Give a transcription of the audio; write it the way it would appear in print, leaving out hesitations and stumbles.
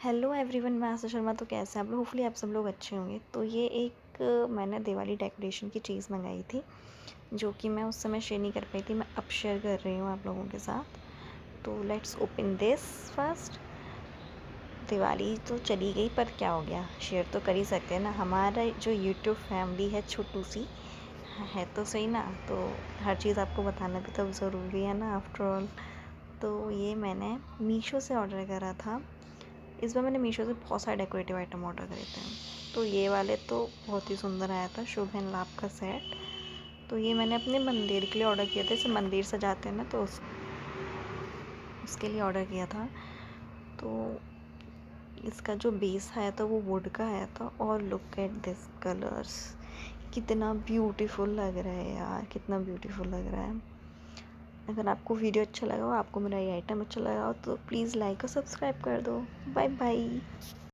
Hello everyone, मैं आशा शर्मा। तो कैसे हैं आप लोग? होपफुली आप सब लोग अच्छे होंगे। तो ये एक मैंने दिवाली डेकोरेशन की चीज़ मंगाई थी, जो कि मैं उस समय शेयर नहीं कर पाई थी। मैं अब शेयर कर रही हूँ आप लोगों के साथ। तो let's open this first. Diwali तो चली गई, पर क्या हो गया, शेयर तो कर ही सकते हैं ना। हमारा जो यूट्यूब फैमिली है छोटू सी है तो सही ना, तो हर चीज़ आपको बताना भी तो ज़रूरी है ना, आफ्टर ऑल। तो ये मैंने मीशो से ऑर्डर करा था। इस बार मैंने मीशो से बहुत सारे डेकोरेटिव आइटम ऑर्डर करे थे। तो ये वाले तो बहुत ही सुंदर आया था, शुभ एंड लाभ का सेट। तो ये मैंने अपने मंदिर के लिए ऑर्डर किया था। इसे मंदिर सजाते हैं ना, तो उसके लिए ऑर्डर किया था। तो इसका जो बेस आया था वो वुड का आया था। और लुक एट दिस कलर्स, कितना ब्यूटीफुल लग रहा है यार, कितना ब्यूटीफुल लग रहा है। अगर आपको वीडियो अच्छा लगा हो, आपको मेरा ये आइटम अच्छा लगा हो, तो प्लीज़ लाइक और सब्सक्राइब कर दो। Bye bye.